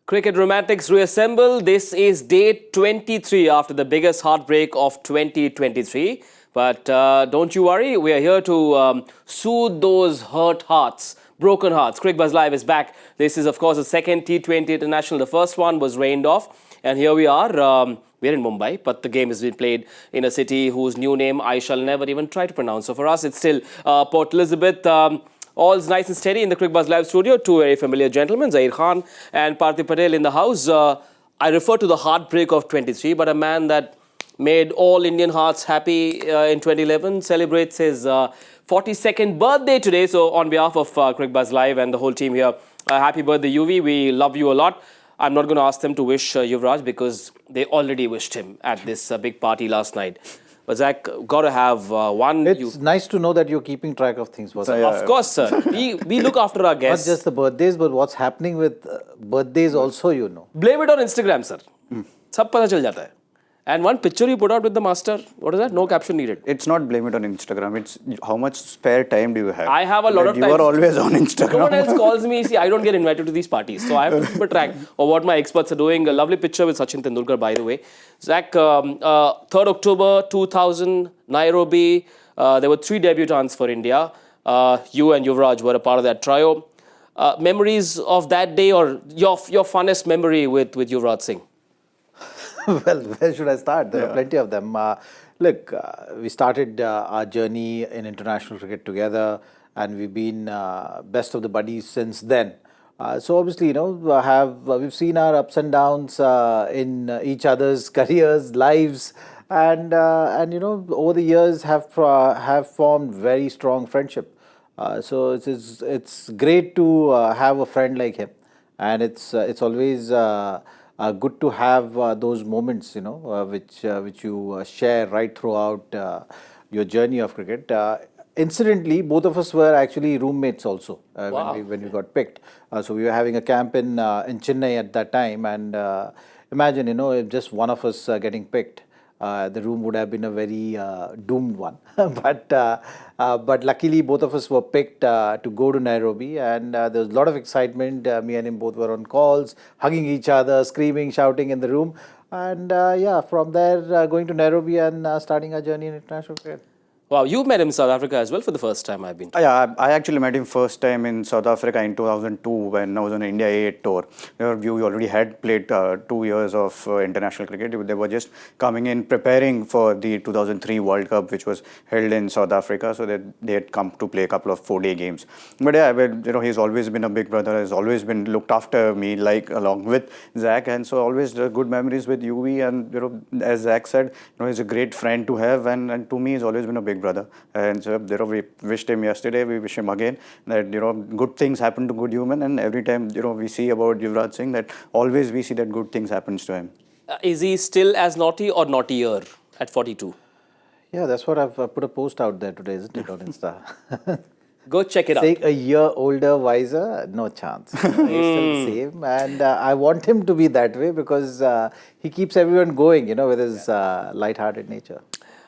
Cricket romantics reassemble. This is day 23 after the biggest heartbreak of 2023. But don't you worry, we are here to soothe those hurt hearts, broken hearts. Cricbuzz Live is back. This is, of course, the second T20 International. The first one was rained off. And here we are. We're in Mumbai, but the game has been played in a city whose new name I shall never even try to pronounce. So for us, it's still Port Elizabeth. All's nice and steady in the Cricbuzz Live studio. Two very familiar gentlemen, Zaheer Khan and Parthiv Patel in the house. I refer to the heartbreak of 23, but a man that made all Indian hearts happy in 2011 celebrates his 42nd birthday today. So on behalf of Cricbuzz Live and the whole team here, happy birthday, UV. We love you a lot. I'm not going to ask them to wish Yuvraj because they already wished him at this big party last night. But Zach, got to have one. It's nice to know that you're keeping track of things. Of course, sir. we look after our guests. Not just the birthdays, but what's happening with birthdays also, you know. Blame it on Instagram, sir. सब पता चल जाता है. And one picture you put out with the master, what is that? No caption needed. It's not blame it on Instagram. It's how much spare time do you have? I have a lot of time. You are always on Instagram. No one else calls me. See, I don't get invited to these parties. So I have to keep a track of what my experts are doing. A lovely picture with Sachin Tendulkar, by the way. Zach, 3rd October 2000, Nairobi. There were 3 debutants for India. You and Yuvraj were a part of that trio. Memories of that day or your funnest memory with Yuvraj Singh? Well, where should I start? There are plenty of them. Look, we started our journey in international cricket together, and we've been best of the buddies since then. So obviously, you know, we've seen our ups and downs in each other's careers, lives, and you know, over the years have formed very strong friendship. So it's great to have a friend like him, and it's always good to have those moments, you know, which you share right throughout your journey of cricket. Incidentally, both of us were actually roommates also when we got picked. So we were having a camp in Chennai at that time, and imagine, you know, if just one of us getting picked. The room would have been a very doomed one. But luckily, both of us were picked to go to Nairobi, and there was a lot of excitement. Me and him both were on calls, hugging each other, screaming, shouting in the room. And yeah, from there, going to Nairobi and starting our journey in international cricket. Wow, you've met him in South Africa as well for the first time, I've been told. Yeah, I actually met him first time in South Africa in 2002 when I was on an India A8 tour. We already had played 2 years of international cricket. They were just coming in, preparing for the 2003 World Cup, which was held in South Africa. So they had come to play a couple of 4-day games. But yeah, you know, he's always been a big brother. He's always been looked after me, like along with Zach. And so always good memories with UV. And you know, as Zach said, you know, he's a great friend to have. And to me, he's always been a big brother. And so, you know, we wished him yesterday, we wish him again that, you know, good things happen to good human, and every time, you know, we see about Yuvraj Singh, that always we see that good things happens to him. Is he still as naughty or naughtier at 42? Yeah, that's what I've put a post out there today, isn't it, on Insta? Go check it out. Say a year older, wiser, no chance. He's still the same, and I want him to be that way because he keeps everyone going, you know, with his light-hearted nature.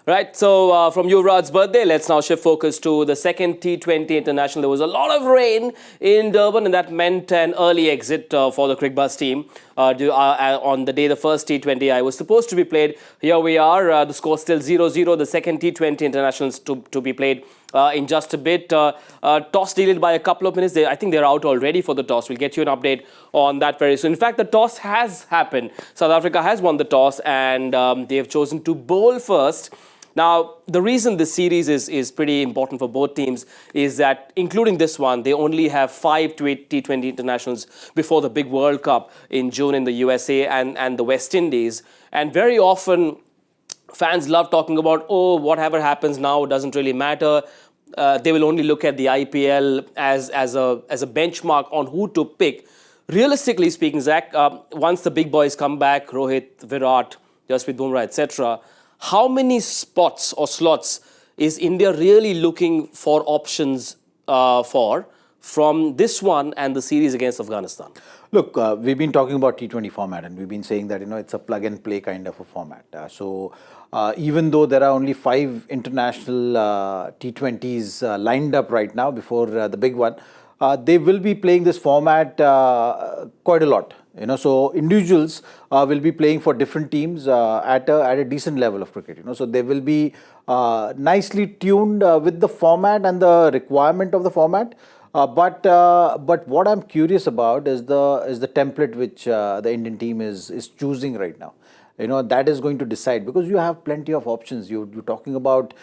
Right, so from Yuvraj's birthday, let's now shift focus to the second T20 International. There was a lot of rain in Durban, and that meant an early exit for the Cricbuzz team. On the day the first T20I was supposed to be played, here we are. The score still 0-0. The second T20 Internationals to be played in just a bit. Toss delayed by a couple of minutes. I think they're out already for the toss. We'll get you an update on that very soon. In fact, the toss has happened. South Africa has won the toss, and they have chosen to bowl first. Now, the reason this series is pretty important for both teams is that, including this one, they only have 5 T20 internationals before the big World Cup in June in the USA and the West Indies. And very often, fans love talking about, oh, whatever happens now doesn't really matter. They will only look at the IPL as a benchmark on who to pick. Realistically speaking, Zach, once the big boys come back, Rohit, Virat, Jasprit Bumrah, etc., how many spots or slots is India really looking for options from this one and the series against Afghanistan? Look, we've been talking about T20 format, and we've been saying that, you know, it's a plug and play kind of a format. So even though there are only 5 international T20s lined up right now before the big one, they will be playing this format quite a lot. So individuals will be playing for different teams at a decent level of cricket. So they will be nicely tuned with the format and the requirement of the format. But what I'm curious about is the template which the Indian team is choosing right now. That is going to decide, because you have plenty of options. You're talking about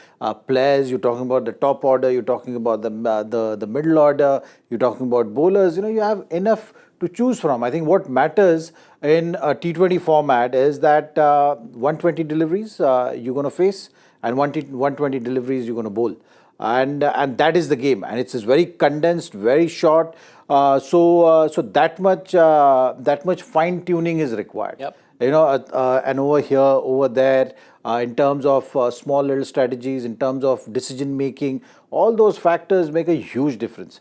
players, you're talking about the top order, you're talking about the middle order, you're talking about bowlers. You have enough to choose from. I think what matters in a T20 format is that 120 deliveries you're going to face, and 120 deliveries you're going to bowl. And that is the game, and it's very condensed, very short. So that much fine tuning is required. Yep. And over here, over there, in terms of small little strategies, in terms of decision making, all those factors make a huge difference.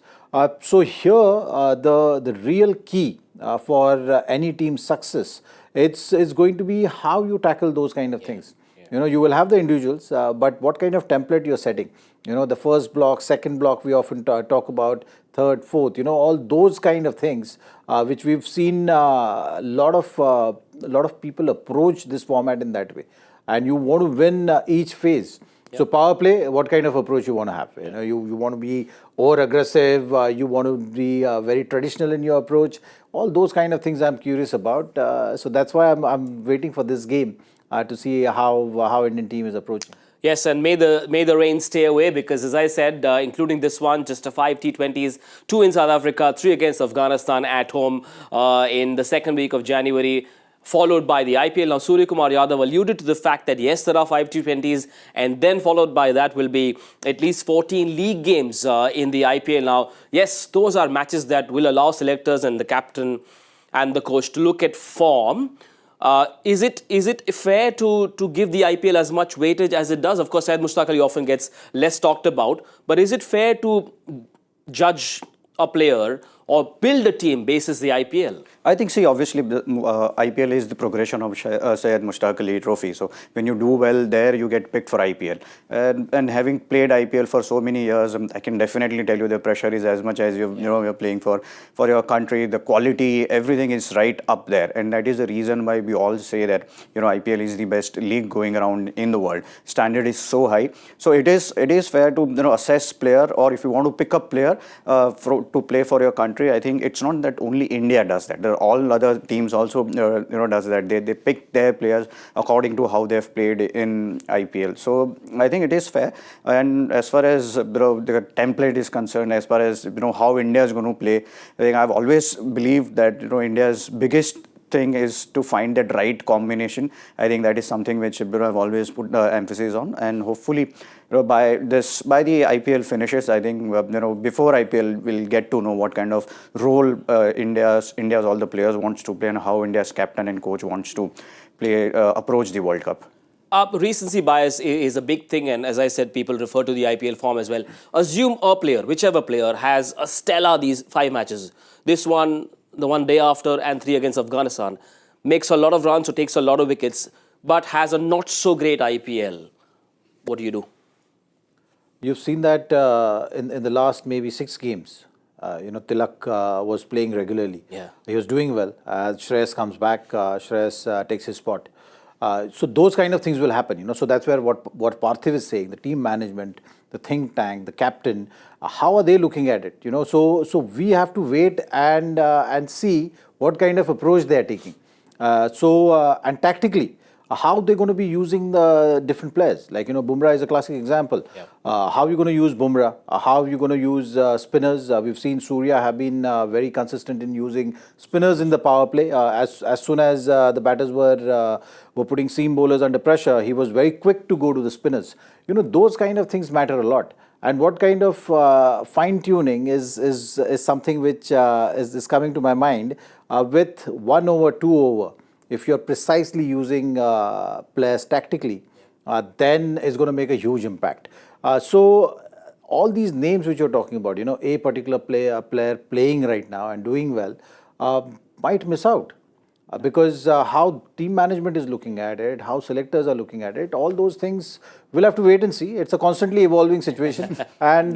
So here, the real key for any team's success, it's going to be how you tackle those kind of things. You will have the individuals, but what kind of template you're setting? The first block, second block, we often talk about, third, fourth. All those kind of things, which we've seen a lot of people approach this format in that way. And you want to win each phase. So power play, what kind of approach you want to have? You want to be over aggressive. You want to be very traditional in your approach. All those kind of things I'm curious about. So that's why I'm waiting for this game to see how Indian team is approaching. Yes, and may the rain stay away, because, as I said, including this one, just 5 T20s, 2 in South Africa, 3 against Afghanistan at home in the second week of January, followed by the IPL. Now, Surya Kumar Yadav alluded to the fact that, yes, there are 5 T20s, and then followed by that will be at least 14 league games in the IPL. Now, yes, those are matches that will allow selectors and the captain and the coach to look at form. Is it fair to give the IPL as much weightage as it does? Of course, Syed Mushtaq Ali often gets less talked about, but is it fair to judge a player or build a team basis the IPL? I think, see, obviously, the IPL is the progression of Syed Mushtaq Ali Trophy. So when you do well there, you get picked for IPL. And having played IPL for so many years, I can definitely tell you the pressure is as much as you're playing for your country. The quality, everything is right up there, and that is the reason why we all say that IPL is the best league going around in the world. Standard is so high. So it is fair to assess player, or if you want to pick up player to play for your country. I think it's not that only India does that. All other teams also does that. They pick their players according to how they've played in IPL. So I think it is fair. And as far as the template is concerned, as far as how India is going to play, I think I've always believed that India's biggest thing is to find that right combination. I think that is something which I've always put emphasis on, and hopefully by the IPL finishes, I think before IPL we'll get to know what kind of role India's all the players wants to play, and how India's captain and coach wants to play approach the World Cup. Recency bias is a big thing, and as I said, people refer to the IPL form as well. Assume a player, whichever player, has a stellar these 5 matches. This one, the one day after, and 3 against Afghanistan, makes a lot of runs or takes a lot of wickets, but has a not so great IPL. What do you do? You've seen that in the last maybe 6 games. Tilak was playing regularly. Yeah. He was doing well. Shreyas comes back. Shreyas takes his spot. So those kind of things will happen. So that's where what Parthiv is saying, the team management, the think tank, the captain, how are they looking at it? So we have to wait and see what kind of approach they are taking. And tactically, how they're going to be using the different players. Like, Bumrah is a classic example. Yeah. How are you going to use Bumrah? How are you going to use spinners? We've seen Surya have been very consistent in using spinners in the power play. As soon as the batters were putting seam bowlers under pressure, he was very quick to go to the spinners. Those kind of things matter a lot. And what kind of fine tuning is something which is coming to my mind with 1 over, 2 over. If you're precisely using players tactically, then it's going to make a huge impact. So all these names which you're talking about, a particular player playing right now and doing well, might miss out. because how team management is looking at it, how selectors are looking at it, all those things we'll have to wait and see. It's a constantly evolving situation and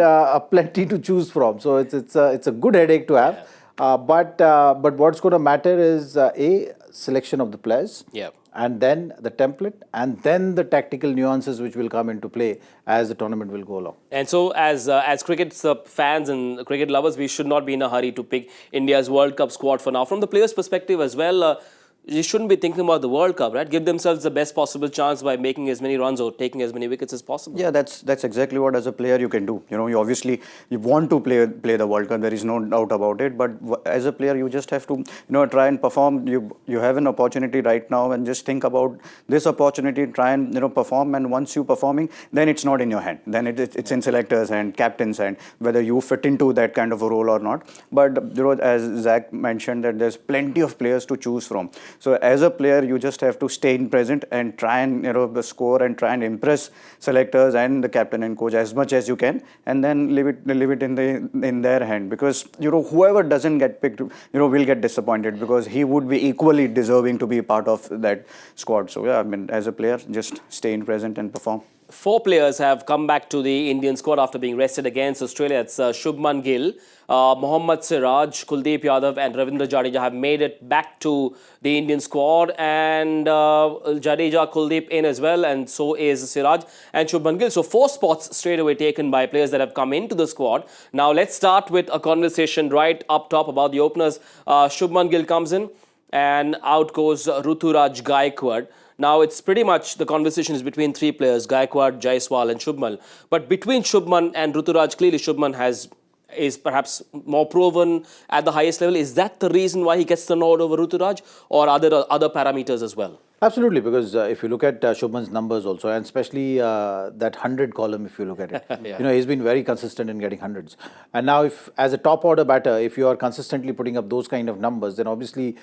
plenty to choose from. So it's a good headache to have. But what's going to matter is a selection of the players. Yeah. And then the template, and then the tactical nuances which will come into play as the tournament will go along. And so, as cricket fans and cricket lovers, we should not be in a hurry to pick India's World Cup squad for now. From the players' perspective as well, you shouldn't be thinking about the World Cup, right? Give themselves the best possible chance by making as many runs or taking as many wickets as possible. Yeah, that's exactly what as a player you can do. You know, you obviously you want to play the World Cup. There is no doubt about it. But as a player, you just have to try and perform. You have an opportunity right now, and just think about this opportunity. Try and perform. And once you performing, then it's not in your hand. Then it's in selectors and captains hand whether you fit into that kind of a role or not. But as Zach mentioned, that there's plenty of players to choose from. So as a player, you just have to stay in present and try and score and try and impress selectors and the captain and coach as much as you can, and then leave it in their hand, because whoever doesn't get picked will get disappointed, because he would be equally deserving to be part of that squad. So yeah, I mean, as a player, just stay in present and perform. 4 players have come back to the Indian squad after being rested against Australia. It's Shubman Gill, Mohammad Siraj, Kuldeep Yadav and Ravindra Jadeja have made it back to the Indian squad, and Jadeja, Kuldeep in as well, and so is Siraj and Shubman Gill. So 4 spots straight away taken by players that have come into the squad. Now let's start with a conversation right up top about the openers. Shubman Gill comes in and out goes Ruturaj Gaikwad. Now, it's pretty much the conversation is between 3 players, Gaikwad, Jaiswal and Shubman. But between Shubman and Ruturaj, clearly Shubman is perhaps more proven at the highest level. Is that the reason why he gets the nod over Ruturaj, or other parameters as well? Absolutely, because if you look at Shubman's numbers also, and especially that 100 column, if you look at it, Yeah. he's been very consistent in getting hundreds. And now, if as a top order batter, if you are consistently putting up those kind of numbers, then obviously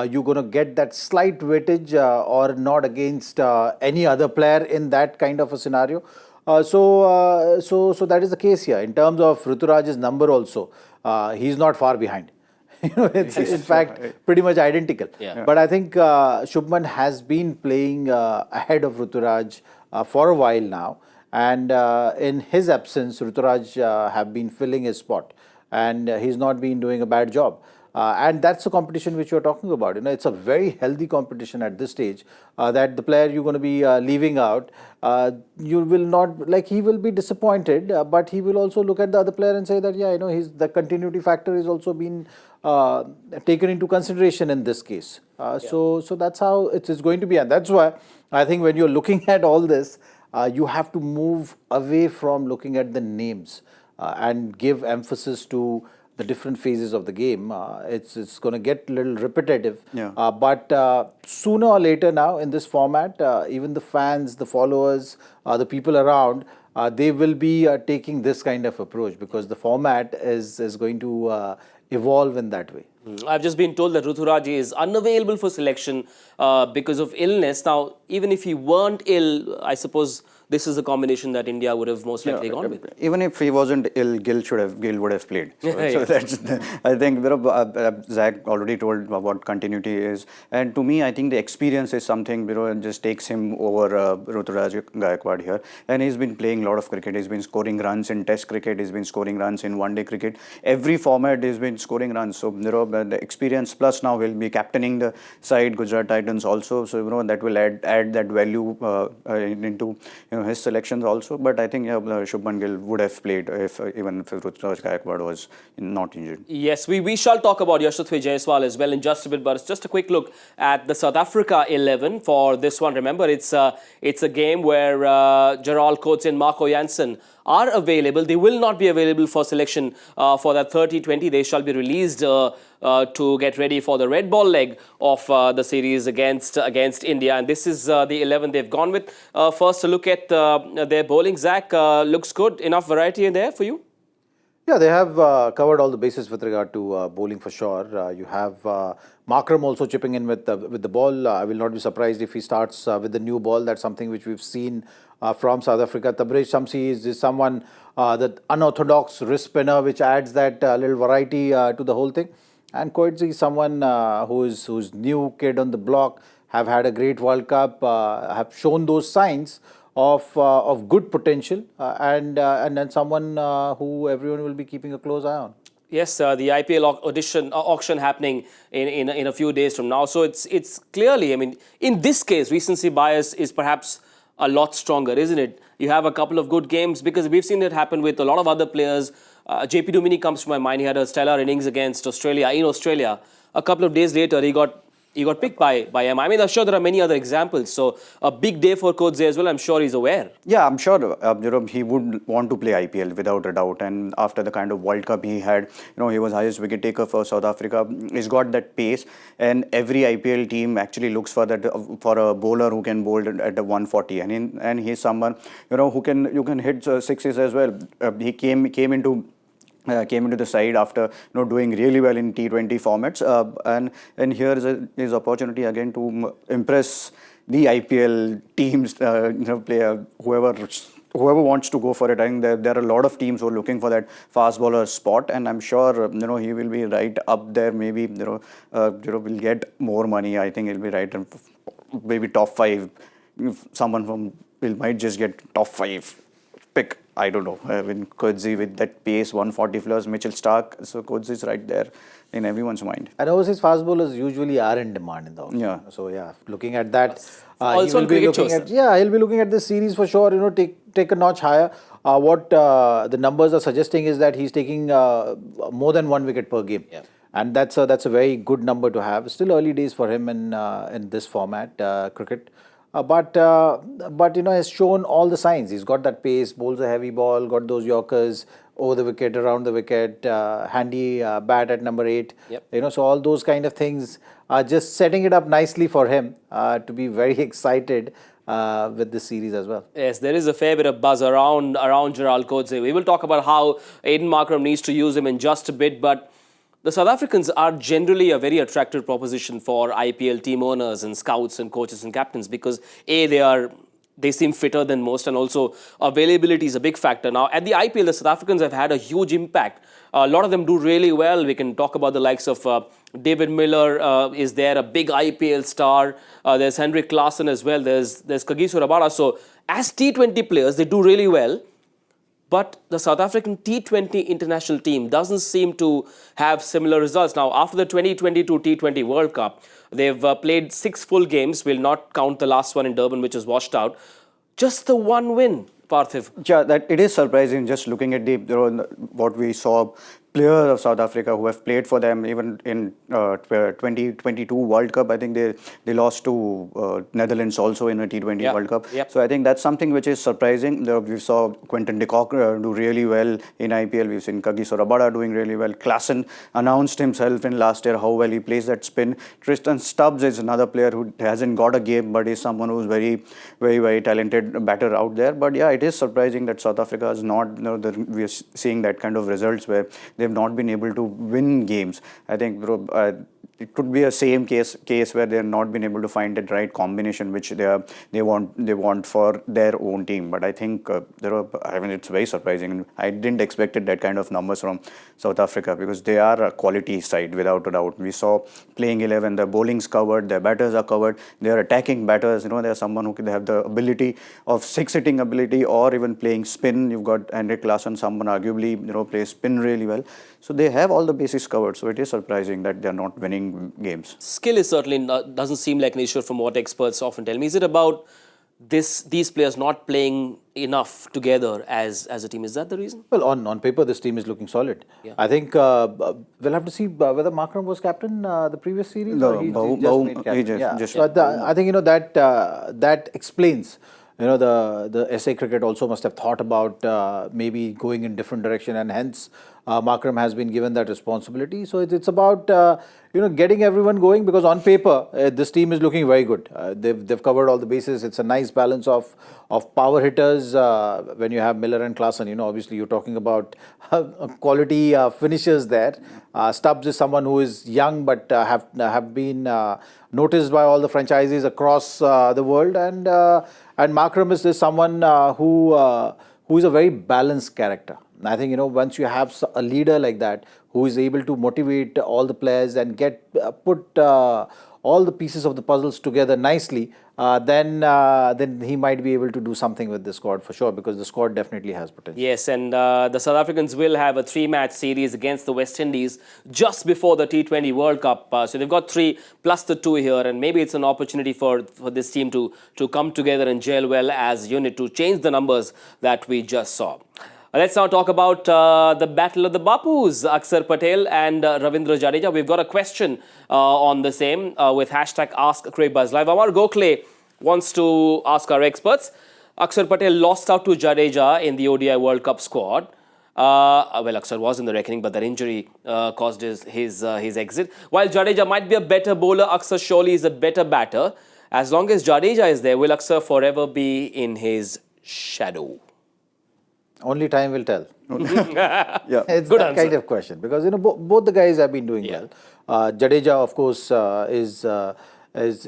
you're going to get that slight weightage or not against any other player in that kind of a scenario. So that is the case here. In terms of Ruturaj's number also, he's not far behind. It's in fact pretty much identical. Yeah. But I think Shubman has been playing ahead of Ruturaj for a while now, and in his absence, Ruturaj have been filling his spot, and he's not been doing a bad job. And that's the competition which you're talking about. It's a very healthy competition at this stage. That the player you're going to be leaving out, you will not he will be disappointed, but he will also look at the other player and say that the continuity factor is also been taken into consideration in this case. So that's how it is going to be, and that's why I think when you're looking at all this, you have to move away from looking at the names and give emphasis to the different phases of the game. It's going to get a little repetitive. Yeah. But sooner or later now in this format, even the fans, the followers, the people around, they will be taking this kind of approach, because the format is going to evolve in that way. I've just been told that Ruturaj is unavailable for selection because of illness. Now, even if he weren't ill, I suppose this is a combination that India would have most likely gone with. Even if he wasn't ill, Gill would have played. So, Yeah. so that's I think Zach already told what continuity is, and to me, I think the experience is something just takes him over Ruturaj Gaikwad here, and he's been playing a lot of cricket. He's been scoring runs in Test cricket. He's been scoring runs in one-day cricket. Every format he's been scoring runs. So the experience plus now will be captaining the side Gujarat Titans also. So that will add that value into his selections also. But I think Shubman Gill would have played even if Ruturaj Gaikwad was not injured. Yes, we shall talk about Yashasvi Jaiswal as well in just a bit, but just a quick look at the South Africa 11 for this one. Remember, it's a game where Gerald Coates and Marco Jansen are available. They will not be available for selection for that 30-20. They shall be released to get ready for the red ball leg of the series against India. And this is the 11 they've gone with. First, a look at their bowling. Zach, looks good. Enough variety in there for you? Yeah, they have covered all the bases with regard to bowling for sure. You have Markram also chipping in with the ball. I will not be surprised if he starts with the new ball. That's something which we've seen from South Africa. Tabraiz Shamsi is someone, that unorthodox wrist spinner, which adds that little variety to the whole thing. And Coetzee is someone who's new kid on the block, have had a great World Cup, have shown those signs of good potential, and then someone who everyone will be keeping a close eye on. Yes, the IPL auction happening in a few days from now. So it's clearly, I mean, in this case, recency bias is perhaps a lot stronger, isn't it? You have a couple of good games because we've seen it happen with a lot of other players. JP Dumini comes to my mind. He had a stellar innings against Australia in Australia. A couple of days later, he got picked by M. I mean, I'm sure there are many other examples. So a big day for Coetzee as well. I'm sure he's aware. Yeah, I'm sure he would want to play IPL without a doubt. And after the kind of World Cup he had, he was highest wicket taker for South Africa. He's got that pace, and every IPL team actually looks for that for a bowler who can bowl at the 140. And he's someone who can hit sixes as well. He came into the side after doing really well in T20 formats, and here is his opportunity again to impress the IPL teams, player whoever wants to go for it. I think there are a lot of teams who are looking for that fast bowler spot, and I'm sure he will be right up there. Maybe will get more money. I think he'll be right in maybe top 5. If someone might just get top 5 pick. I don't know. When Coetzee with that pace, 140 plus, Mitchell Starc, so Coetzee is right there in everyone's mind. And overseas fast bowlers usually are in demand in the auction. Yeah. So yeah, looking at that, Also he'll be looking at this series for sure. Take a notch higher. What the numbers are suggesting is that he's taking more than 1 wicket per game. Yeah. And that's a very good number to have. Still early days for him in this format, cricket. But has shown all the signs. He's got that pace, bowls a heavy ball, got those Yorkers over the wicket, around the wicket, handy bat at number 8. Yep. So all those kind of things are just setting it up nicely for him to be very excited with this series as well. Yes, there is a fair bit of buzz around Gerald Coetzee. We will talk about how Aiden Markram needs to use him in just a bit, but the South Africans are generally a very attractive proposition for IPL team owners and scouts and coaches and captains because they seem fitter than most, and also availability is a big factor. Now, at the IPL, the South Africans have had a huge impact. A lot of them do really well. We can talk about the likes of David Miller is there, a big IPL star. There's Henrik Larsson as well. There's Kagiso Rabada. So, as T20 players, they do really well. But the South African T20 international team doesn't seem to have similar results. Now, after the 2022 T20 World Cup, they've played 6 full games. We'll not count the last one in Durban, which was washed out. Just the 1 win, Parthiv. Yeah, that it is surprising just looking at what we saw. Players of South Africa who have played for them even in 2022 World Cup. I think they lost to Netherlands also in a T20 World Cup. Yep. So I think that's something which is surprising. We saw Quinton de Kock do really well in IPL. We've seen Kagiso Rabada doing really well. Klaassen announced himself in last year how well he plays that spin. Tristan Stubbs is another player who hasn't got a game but is someone who's very, very, very talented batter out there. But yeah, it is surprising that South Africa is not, we are seeing that kind of results where they've not been able to win games. I think it could be a same case where they have not been able to find that right combination which they want for their own team. But I think it's very surprising. I didn't expect that kind of numbers from South Africa because they are a quality side without a doubt. We saw playing 11, their bowling's covered, their batters are covered, they are attacking batters. They're someone who can have the ability of 6-hitting ability or even playing spin. You've got Henrik Larsson, someone arguably plays spin really well. So they have all the basics covered. So it is surprising that they're not winning games. Skill is certainly doesn't seem like an issue from what experts often tell me. Is it about these players not playing enough together as a team? Is that the reason? Well, on paper, this team is looking solid. Yeah. I think we'll have to see whether Markram was captain the previous series. No, or he just So I think that explains. The SA cricket also must have thought about maybe going in different direction, and hence Markram has been given that responsibility. So it's about getting everyone going, because on paper this team is looking very good. They've covered all the bases. It's a nice balance of power hitters. When you have Miller and Klaassen, obviously you're talking about quality finishers there. Stubbs is someone who is young but have been noticed by all the franchises across the world, and Markram is someone who is a very balanced character. I think, once you have a leader like that who is able to motivate all the players and put all the pieces of the puzzles together nicely, then he might be able to do something with the squad for sure, because the squad definitely has potential. Yes, and the South Africans will have a 3-match series against the West Indies just before the T20 World Cup. So they've got 3 plus the 2 here, and maybe it's an opportunity for this team to come together and gel well as a unit to change the numbers that we just saw. Let's now talk about the battle of the Bapus, Akshar Patel and Ravindra Jadeja. We've got a question on the same with hashtag Ask Cricbuzz Live. Amar Gokhale wants to ask our experts. Akshar Patel lost out to Jadeja in the ODI World Cup squad. Well, Akshar was in the reckoning, but that injury caused his exit. While Jadeja might be a better bowler, Akshar surely is a better batter. As long as Jadeja is there, will Akshar forever be in his shadow? Only time will tell. Yeah, It's Good that answer. kind of question, because both the guys have been doing well. Jadeja, of course, is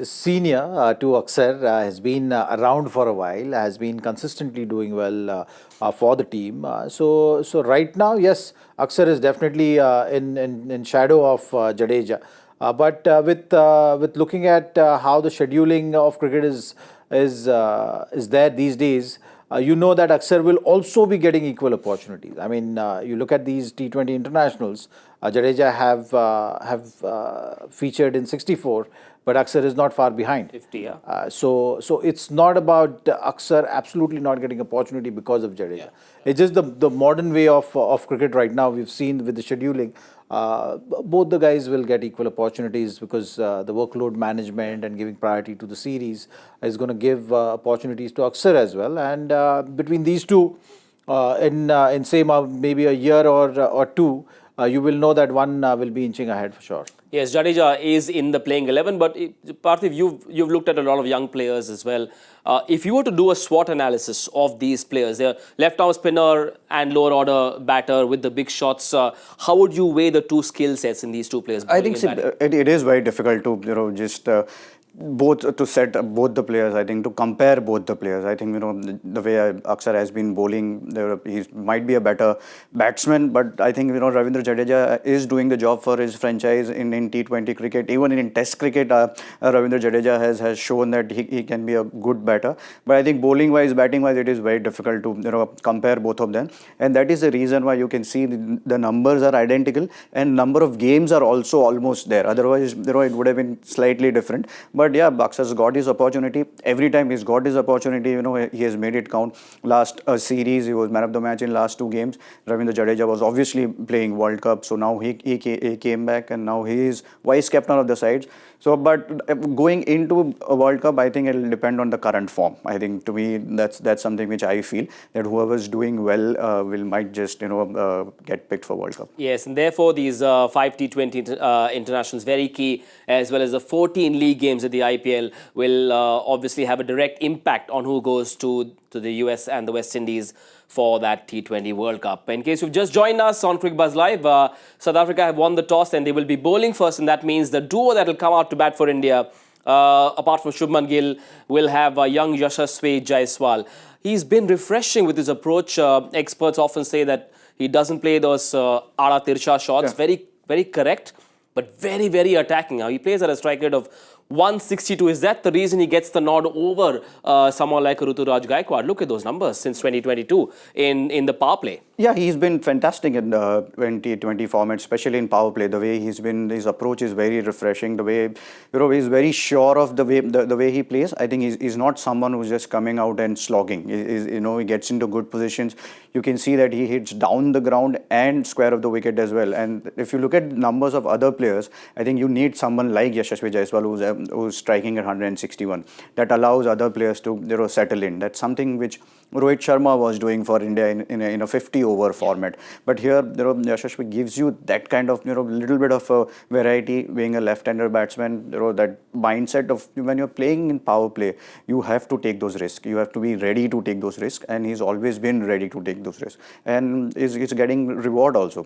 senior to Akshar, has been around for a while, has been consistently doing well for the team. So right now, yes, Akshar is definitely in shadow of Jadeja. But with looking at how the scheduling of cricket is there these days, you know that Akshar will also be getting equal opportunities. I mean, you look at these T20 internationals, Jadeja have featured in 64, but Akshar is not far behind. 50, yeah. So it's not about Akshar absolutely not getting opportunity because of Jadeja. It's just the modern way of cricket right now. We've seen with the scheduling, both the guys will get equal opportunities, because the workload management and giving priority to the series is going to give opportunities to Akshar as well. And between these two, in say maybe a year or two, you will know that one will be inching ahead for sure. Yes, Jadeja is in the playing 11, but Parthiv, you've looked at a lot of young players as well. If you were to do a SWOT analysis of these players, they're left-arm spinner and lower-order batter with the big shots, how would you weigh the two skill sets in these two players? I think it is very difficult to just both to set both the players. I think to compare both the players. I think the way Akshar has been bowling, he might be a better batsman, but I think Ravindra Jadeja is doing the job for his franchise in T20 cricket. Even in Test cricket, Ravindra Jadeja has shown that he can be a good batter. But I think bowling wise, batting wise, it is very difficult to compare both of them, and that is the reason why you can see the numbers are identical and number of games are also almost there. Otherwise, it would have been slightly different. But yeah, Akshar's got his opportunity. Every time he's got his opportunity, he has made it count. Last series, he was man of the match in last 2 games. Ravindra Jadeja was obviously playing World Cup, so now he came back and now he is vice captain of the sides. So, but going into a World Cup, I think it will depend on the current form. I think to me, that's something which I feel that whoever's doing well might just get picked for World Cup. Yes, and therefore these 5 T20 internationals, very key, as well as the 14 league games at the IPL will obviously have a direct impact on who goes to the US and the West Indies for that T20 World Cup. In case you've just joined us on Cricbuzz Live, South Africa have won the toss and they will be bowling first, and that means the duo that will come out to bat for India, apart from Shubman Gill, will have young Yashasvi Jaiswal. He's been refreshing with his approach. Experts often say that he doesn't play those Ara Tirsha shots. Yeah. Very, very correct, but very, very attacking. Now, he plays at a strike rate of 162. Is that the reason he gets the nod over someone like Ruturaj Gaikwad? Look at those numbers since 2022 in the power play. Yeah, he's been fantastic in the 2020 format, especially in power play. The way his approach is very refreshing. The way he's very sure of the way he plays. I think he's not someone who's just coming out and slogging. He gets into good positions. You can see that he hits down the ground and square of the wicket as well. And if you look at numbers of other players, I think you need someone like Yashasvi Jaiswal who's striking at 161. That allows other players to settle in. That's something which Rohit Sharma was doing for India in a 50-over format. But here, Yashasvi gives you that kind of little bit of a variety. Being a left-hander batsman, that mindset of when you're playing in power play, you have to take those risks. You have to be ready to take those risks, and he's always been ready to take those risks. And is getting reward also.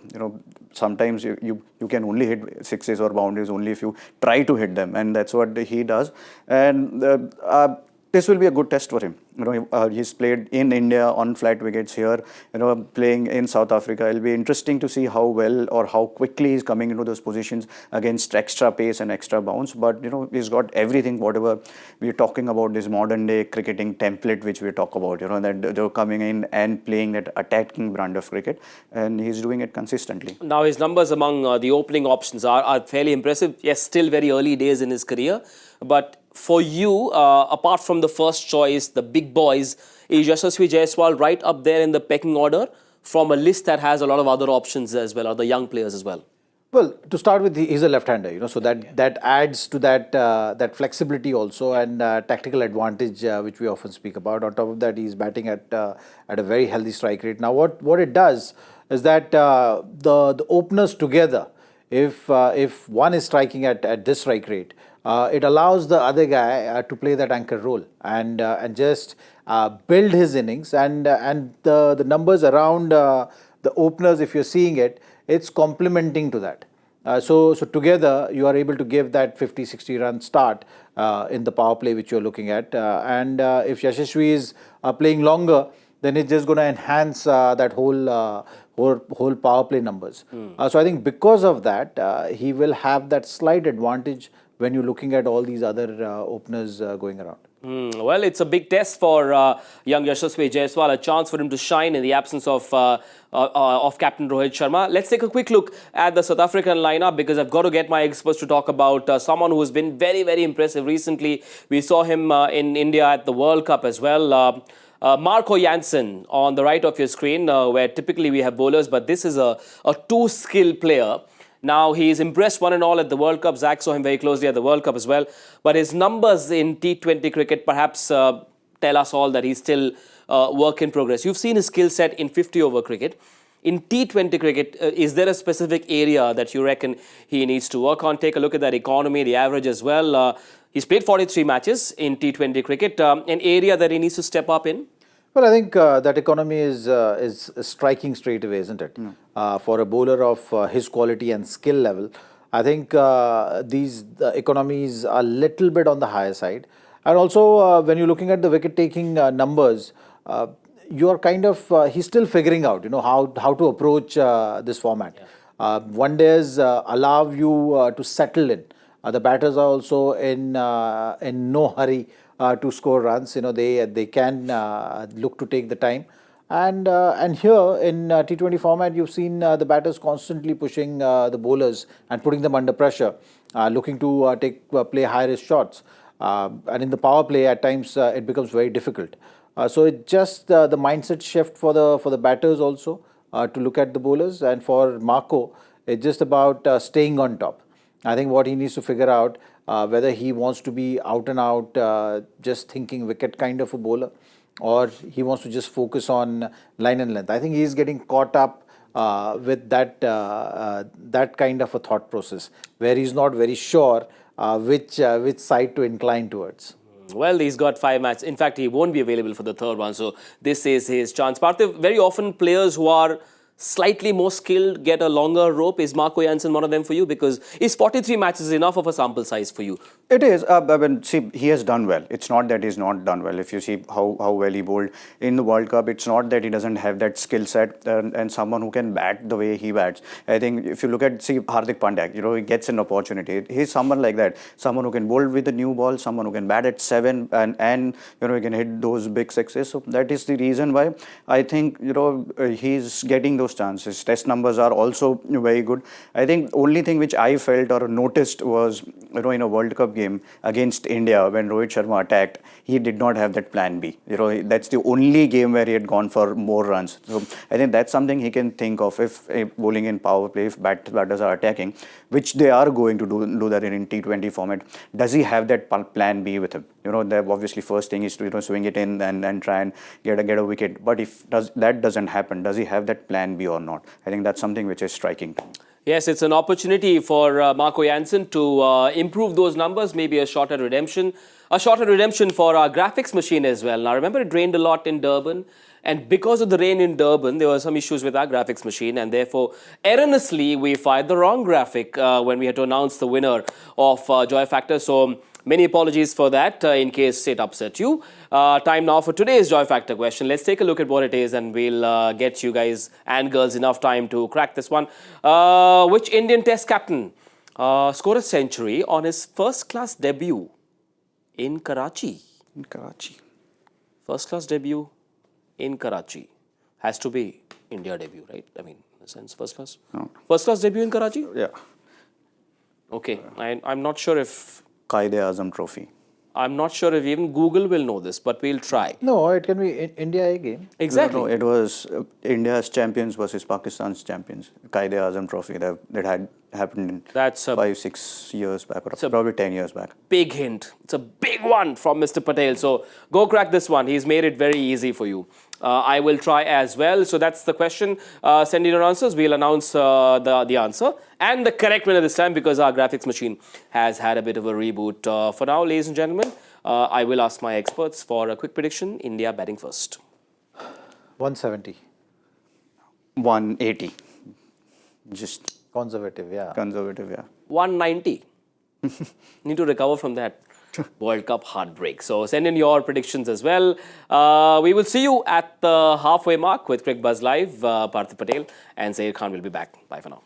Sometimes you can only hit sixes or boundaries only if you try to hit them, and that's what he does. And this will be a good test for him. He's played in India on flat wickets here, playing in South Africa. It'll be interesting to see how well or how quickly he's coming into those positions against extra pace and extra bounce. But, he's got everything, whatever we're talking about, this modern day cricketing template, which we talk about, that they're coming in and playing that attacking brand of cricket. And he's doing it consistently. Now, his numbers among the opening options are fairly impressive. Yes, still very early days in his career. But for you, apart from the first choice, the big boys, is Yashasvi Jaiswal right up there in the pecking order from a list that has a lot of other options as well, or the young players as well? Well, to start with, he's a left-hander, so that adds to that flexibility also, and tactical advantage which we often speak about. On top of that, he's batting at a very healthy strike rate. Now, what it does is that the openers together, if one is striking at this strike rate, it allows the other guy to play that anchor role and just build his innings, and the numbers around the openers, if you're seeing it, it's complementing to that. So together you are able to give that 50-60 run start in the power play which you're looking at, and if Yashasvi is playing longer, then it's just going to enhance that whole power play numbers. So I think because of that, he will have that slight advantage when you're looking at all these other openers going around. Well, it's a big test for young Yashasvi Jaiswal, a chance for him to shine in the absence of Captain Rohit Sharma. Let's take a quick look at the South African lineup, because I've got to get my experts to talk about someone who's been very, very impressive recently. We saw him in India at the World Cup as well. Marco Jansen on the right of your screen, where typically we have bowlers, but this is a two-skill player. Now, he's impressed one and all at the World Cup. Zach saw him very closely at the World Cup as well. But his numbers in T20 cricket perhaps tell us all that he's still work in progress. You've seen his skill set in 50-over cricket. In T20 cricket, is there a specific area that you reckon he needs to work on? Take a look at that economy, the average as well. He's played 43 matches in T20 cricket. An area that he needs to step up in? Well, I think that economy is striking straight away, isn't it? For a bowler of his quality and skill level, I think the economies are a little bit on the higher side. And also, when you're looking at the wicket-taking numbers, you are kind of, he's still figuring out, how to approach this format. One days allow you to settle in. The batters are also in no hurry to score runs. They can look to take the time, and here in T20 format, you've seen the batters constantly pushing the bowlers and putting them under pressure, looking to play high risk shots, and in the power play at times it becomes very difficult. So it's just the mindset shift for the batters also to look at the bowlers, and for Marco, it's just about staying on top. I think what he needs to figure out, whether he wants to be out and out, just thinking wicket kind of a bowler, or he wants to just focus on line and length. I think he's getting caught up with that kind of a thought process, where he's not very sure which side to incline towards. Well, he's got 5 matches. In fact, he won't be available for the third one. So this is his chance. Parthiv, very often players who are slightly more skilled get a longer rope. Is Marco Jansen one of them for you? Because is 43 matches enough of a sample size for you? It is. See, he has done well. It's not that he's not done well. If you see how well he bowled in the World Cup, it's not that he doesn't have that skill set and someone who can bat the way he bats. I think if you look at, Hardik Pandya, he gets an opportunity. He's someone like that. Someone who can bowl with a new ball, someone who can bat at 7 and he can hit those big sixes. So that is the reason why I think, he's getting those chances. Test numbers are also very good. I think only thing which I felt or noticed was, in a World Cup game against India, when Rohit Sharma attacked, he did not have that plan B. That's the only game where he had gone for more runs. So I think that's something he can think of if bowling in power play, if batters are attacking, which they are going to do that in T20 format. Does he have that plan B with him? The obviously first thing is to swing it in and try and get a wicket. But if that doesn't happen, does he have that plan B or not? I think that's something which is striking. Yes, it's an opportunity for Marco Jansen to improve those numbers, maybe a shorter redemption for our graphics machine as well. Now, remember, it rained a lot in Durban, and because of the rain in Durban, there were some issues with our graphics machine, and therefore, erroneously, we fired the wrong graphic when we had to announce the winner of Joy Factor. So, Many apologies for that in case it upset you. Time now for today's Joy Factor question. Let's take a look at what it is and we'll get you guys and girls enough time to crack this one. Which Indian Test captain scored a century on his first-class debut in Karachi? In Karachi. First-class debut in Karachi. Has to be India debut, right? I mean, in a sense, first-class? No. First-class debut in Karachi? Yeah. Okay. I'm not sure if... Quaid-e-Azam Trophy. I'm not sure if even Google will know this, but we'll try. No, it can be India A game. Exactly. No, it was India's champions versus Pakistan's champions. Quaid-e-Azam Trophy that had happened in That's a 5-6 years back, or probably 10 years back. big hint. It's a big one from Mr. Patel. So go crack this one. He's made it very easy for you. I will try as well. So that's the question. Send in your answers. We'll announce the answer and the correct winner this time because our graphics machine has had a bit of a reboot. For now, ladies and gentlemen, I will ask my experts for a quick prediction. India batting first. 170. 180. Just Conservative, yeah. conservative, yeah. 190. Need to recover from that World Cup heartbreak. So send in your predictions as well. We will see you at the halfway mark with Cricbuzz Live. Parthiv Patel and Zaheer Khan will be back. Bye for now.